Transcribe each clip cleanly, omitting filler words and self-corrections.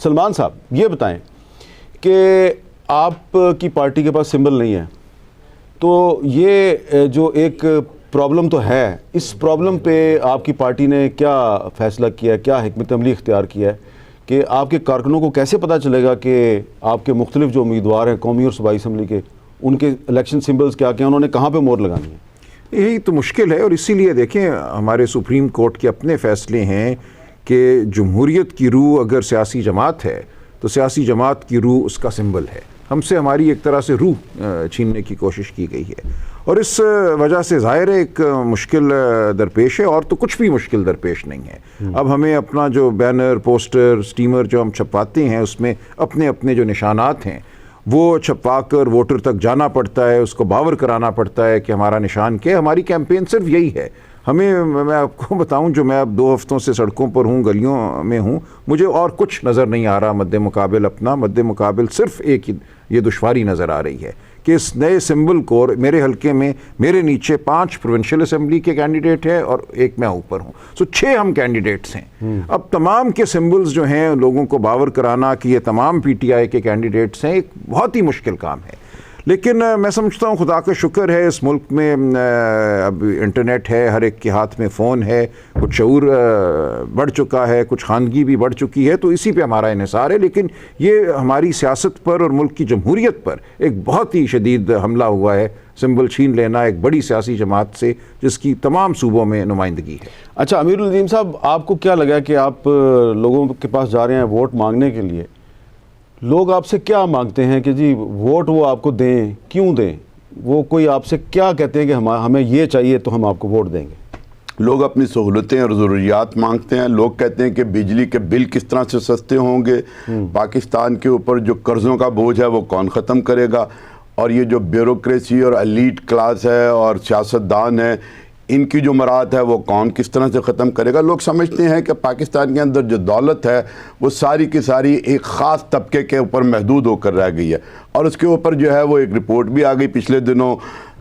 सलमान साहब ये बताएं कि आपकी पार्टी के पास सिंबल नहीं है, तो ये जो एक प्रॉब्लम तो है, इस प्रॉब्लम पे आपकी पार्टी ने क्या फ़ैसला किया, क्या हिकमत अमली इख्तियार किया है कि आपके कारकुनों को कैसे पता चलेगा कि आपके मुख्तलिफ जो उम्मीदवार हैं कौमी और सूबाई असम्बली के, उनके इलेक्शन सिंबल्स क्या क्या, उन्होंने कहाँ पे मोहर लगानी है? यही तो मुश्किल है। और इसीलिए देखें, हमारे सुप्रीम कोर्ट के अपने फ़ैसले हैं कि जमहूरियत की रूह अगर सियासी जमात है तो सियासी जमात की रूह उसका सिंबल है। हमसे हमारी एक तरह से रूह छीनने की कोशिश की गई है, और इस वजह से ज़ाहिर है एक मुश्किल दरपेश है, और तो कुछ भी मुश्किल दरपेश नहीं है। अब हमें अपना जो बैनर, पोस्टर, स्टीमर जो हम छपवाते हैं उसमें अपने अपने जो निशानात हैं वो छपवा कर वोटर तक जाना पड़ता है, उसको बावर कराना पड़ता है कि हमारा निशान क्या है। हमारी कैंपेन सिर्फ यही है। हमें, मैं आपको बताऊं, जो मैं अब 2 हफ्तों से सड़कों पर हूं, गलियों में हूं, मुझे और कुछ नज़र नहीं आ रहा मद्दे मुकाबिल अपना। मद्दे मुकाबिल सिर्फ एक ही ये दुश्वारी नज़र आ रही है कि इस नए सिंबल को, मेरे हलके में मेरे नीचे 5 प्रोविंशियल असम्बली के कैंडिडेट हैं और एक मैं ऊपर हूँ, सो 6 हम कैंडिडेट्स हैं। अब तमाम के सिंबल्स जो हैं लोगों को बावर कराना कि ये तमाम PTI के कैंडिडेट्स हैं, एक बहुत ही मुश्किल काम है। लेकिन मैं समझता हूँ, खुदा का शुक्र है, इस मुल्क में अब इंटरनेट है, हर एक के हाथ में फ़ोन है, कुछ शऊर बढ़ चुका है, कुछ खानगी भी बढ़ चुकी है, तो इसी पे हमारा इन्हिसार है। लेकिन ये हमारी सियासत पर और मुल्क की जमहूरियत पर एक बहुत ही शदीद हमला हुआ है, सिंबल छीन लेना एक बड़ी सियासी जमात से जिसकी तमाम सूबों में नुमाइंदगी है। अच्छा अमीरुल नदीम साहब, आपको क्या लगा कि आप लोगों के पास जा रहे हैं वोट मांगने के लिए, लोग आपसे क्या मांगते हैं कि जी वोट वो आपको दें, क्यों दें? वो कोई आपसे क्या कहते हैं कि हमें ये चाहिए तो हम आपको वोट देंगे? लोग अपनी सहूलतें और ज़रूरियात मांगते हैं। लोग कहते हैं कि बिजली के बिल किस तरह से सस्ते होंगे, पाकिस्तान के ऊपर जो कर्ज़ों का बोझ है वो कौन ख़त्म करेगा, और ये जो ब्यूरोक्रेसी और एलीट क्लास है और सियासतदान है, इनकी जो मराद है वो कौन किस तरह से ख़त्म करेगा। लोग समझते हैं कि पाकिस्तान के अंदर जो दौलत है वो सारी की सारी एक ख़ास तबके के ऊपर महदूद होकर रह गई है। और उसके ऊपर जो है वो एक रिपोर्ट भी आ गई पिछले दिनों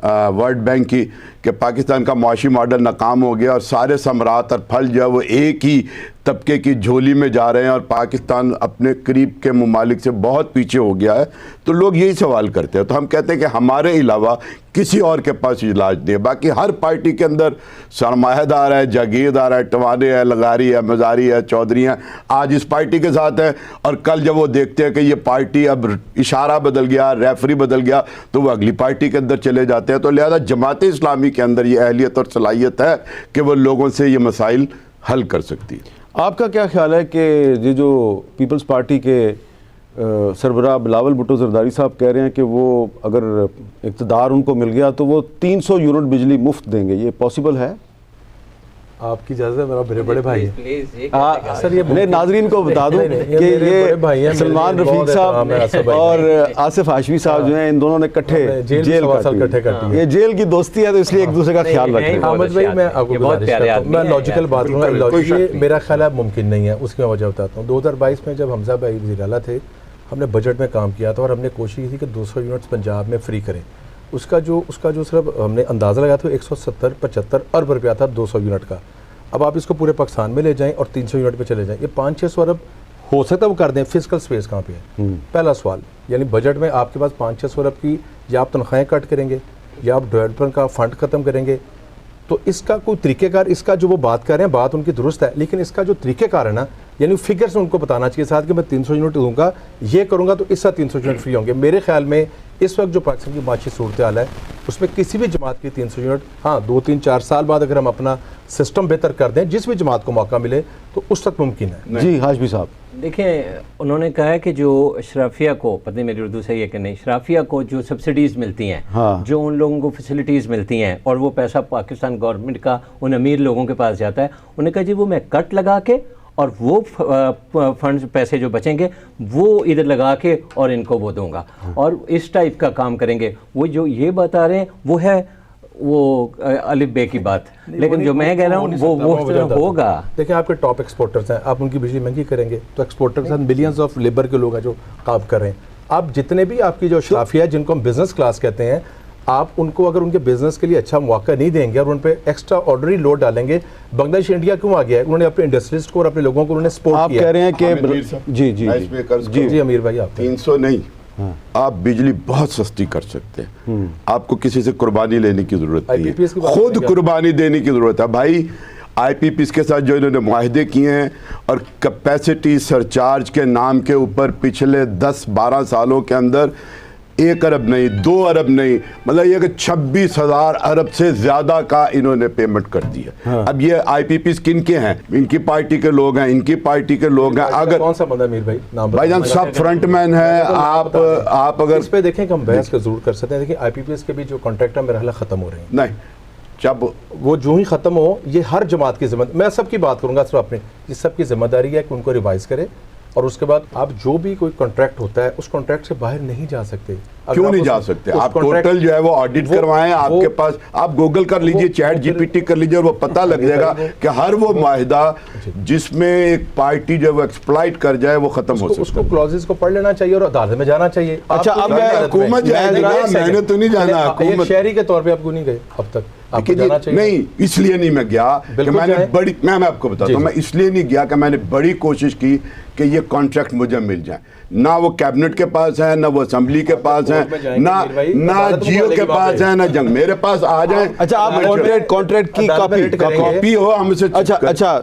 वर्ल्ड बैंक की कि पाकिस्तान का मुआशी मॉडल नाकाम हो गया और सारे समरात और फल जो है वो एक ही तबके की झोली में जा रहे हैं, और पाकिस्तान अपने करीब के ममालिक से बहुत पीछे हो गया है। तो लोग यही सवाल करते हैं। तो हम कहते हैं कि हमारे अलावा किसी और के पास इलाज नहीं है। बाकी हर पार्टी के अंदर सरमायादार है, जागीरदार है, टवाने है, लगारी है, मजारी है, चौधरी हैं। आज इस पार्टी के साथ है और कल जब वो देखते हैं कि ये पार्टी अब इशारा बदल गया, रेफरी बदल गया, तो वो अगली पार्टी के अंदर चले जाते हैं। तो लिहाजा जमात इस्लामी के अंदर ये अहलियत और सलाहियत है कि वो लोगों से ये मसाइल हल कर सकती है। आपका क्या ख्याल है कि ये जो पीपल्स पार्टी के सरबराह बिलावल भुट्टो जरदारी साहब कह रहे हैं कि वो अगर इक़्तिदार उनको मिल गया तो वो 300 यूनिट बिजली मुफ्त देंगे, ये पॉसिबल है? आपकी इजाज़त है, मेरा बड़े बड़े भाई सर, ये नाजरीन को बता दूं कि ये सलमान रफीक साहब और आसिफ हाशमी साहब जो हैं, इन दोनों ने इकट्ठे जेल काटी। ये जेल की दोस्ती है तो इसलिए एक दूसरे का ख्याल रख रहे हैं। अहमद भाई, मैं आपको गुजारिश करता हूं, मैं लॉजिकल बात करूंगा, ये मेरा ख्याल है मुमकिन नहीं है। उसकी मैं वजह बताता हूँ। 2022 में जब हमजा भाई वज़ीर आला थे, हमने बजट में काम किया था और हमने कोशिश की थी कि 200 यूनिट्स पंजाब में फ्री करें। उसका जो सिर्फ हमने अंदाज़ा लगाया था 170-75 अरब रुपया था 200 यूनिट का। अब आप इसको पूरे पाकिस्तान में ले जाएं और 300 यूनिट पे चले जाएं, ये 500-600 अरब हो सकता है वो कर दें। फिजिकल स्पेस कहाँ पे है? पहला सवाल, यानी बजट में आपके पास 500-600 अरब की या आप तनख्वाहें कट करेंगे या आप डेवलपमेंट का फंड ख़त्म करेंगे। तो इसका कोई तरीक़ेकार, इसका जो वो बात कर रहे हैं बात उनकी दुरुस्त है, लेकिन इसका जो तरीक़ेकार है ना, यानी फिगर्स उनको बताना चाहिए साथ कि मैं 300 यूनिट दूंगा, ये करूंगा तो इससे 300 यूनिट फ्री होंगे। मेरे ख्याल में इस वक्त जो पाकिस्तान की माशी सूरत हाल है उसमें किसी भी जमात की 300 यूनिट, हाँ 2-3-4 साल बाद अगर हम अपना सिस्टम बेहतर कर दें, जिस भी जमात को मौका मिले तो उस तक मुमकिन है। जी हाशमी साहब, देखें, उन्होंने कहा है कि जो शराफिया को, पता नहीं मेरी उर्दू सही है कि नहीं, शराफिया को जो सब्सिडीज़ मिलती हैं, हाँ। जो उन लोगों को फैसिलिटीज़ मिलती हैं और वो पैसा पाकिस्तान गवर्नमेंट का उन अमीर लोगों के पास जाता है, उन्होंने कहा जी वो मैं कट लगा के और वो फंड्स पैसे जो बचेंगे वो इधर लगा के और इनको वो दूंगा, और इस टाइप का काम करेंगे। वो जो ये बता रहे हैं वो है वो अलिफ बे की बात, लेकिन जो मैं कह रहा हूँ वो होगा। देखिए, आपके टॉप एक्सपोर्टर्स हैं, आप उनकी बिजली महंगी करेंगे तो एक्सपोर्टर के साथ मिलियंस ऑफ लेबर के लोग हैं जो काम कर रहे हैं। आप जितने भी आपकी जो शराफिया जिनको हम बिजनेस क्लास कहते हैं, आप उनको अगर उनके बिजनेस के लिए अच्छा मौका नहीं देंगे और उन पे एक्स्ट्रा ऑर्डनरी लोड डालेंगे, बांग्लादेश इंडिया क्यों आ गया है? उन्होंने अपने इंडस्ट्रियलिस्ट को और अपने लोगों को उन्होंने सपोर्ट आप किया। कह रहे हैं कि आमिर मीर साहब, जी जी मैं जी इसमें कर्ज जी जी अमीर भाई, आप 300 नहीं, आप बिजली बहुत सस्ती कर सकते हैं। आपको किसी से कुर्बानी लेने की जरूरत नहीं IPPS की है, बात खुद करेंगे। कुर्बानी देने की जरूरत है भाई। IPPs के साथ जो इन्होंने मुआहदे किए हैं और कैपेसिटी सरचार्ज के नाम के ऊपर पिछले 10-12 सालों के अंदर 1 अरब नहीं, 2 अरब नहीं, मतलब ये कि 26,000 अरब से ज्यादा का इन्होंने पेमेंट कर दी है। अब ये IPPs किन के हैं? इनकी पार्टी के लोग हैं, इनकी पार्टी के लोग हैं। अगर कौन सा बंदा अमीर भाई नाम भाईजान सब फ्रंटमैन है, आप अगर इस पे देखें कि हम बहस का जरूर कर सकते हैं। देखिए IPPS के भी जो कॉन्ट्रैक्ट है मेरा ख्याल खत्म हो रहे हैं। नहीं, जब वो जो ही खत्म हो, ये हर जमात की जिम्मेदारी, मैं सबकी बात करूंगा सिर्फ अपने, ये सबकी जिम्मेदारी है कि उनको रिवाइज करे और उसके बाद आप जो भी कोई कॉन्ट्रैक्ट होता है उस कॉन्ट्रैक्ट से बाहर नहीं जा सकते। अगर क्यों आप नहीं उस- जा सकते? उस आप contract- टोटल जो है वो ऑडिट वो- करवाएं, आपके वो- पास आप गूगल कर लीजिए, चैट GPT कर लीजिए और वो पता लग जाएगा कि हर वो माहिदा जिसमें एक पार्टी जो है वो एक्सप्लॉइट कर जाए वो खत्म हो सकता उसको क्लॉजेस को पढ़ लेना चाहिए और अदालत में जाना चाहिए। अच्छा, आपको अब नहीं मैं- अदालत में। हुकूमत जाएगी ना, एक मैंने तो नहीं जाना, एक हुकूमत- शहरी के तौर पे आप क्यों नहीं गए अब तक? आपको देखिए जाना जी, चाहिए। नहीं इसलिए नहीं मैं गया कि बिल्कुल मैंने जाएं। बड़ी मैं आपको बताता जी, हूँ, जी। मैं इसलिए नहीं गया कि मैंने बड़ी कोशिश की कि ये कॉन्ट्रैक्ट मुझे मिल जाए। ना वो कैबिनेट के पास है, ना वो असेंबली के पास है, कोर्ट में जाएंगे ना मीर भाई, ना अदालत में जियो के बोलेंगे पास वहाँ है, ना जंग मेरे पास आ जाए। अच्छा, आप अदालत में- कॉन्ट्रैक्ट की अदालत में कॉपी रेट करेंगे। कॉपी हो हमसे अच्छा अच्छा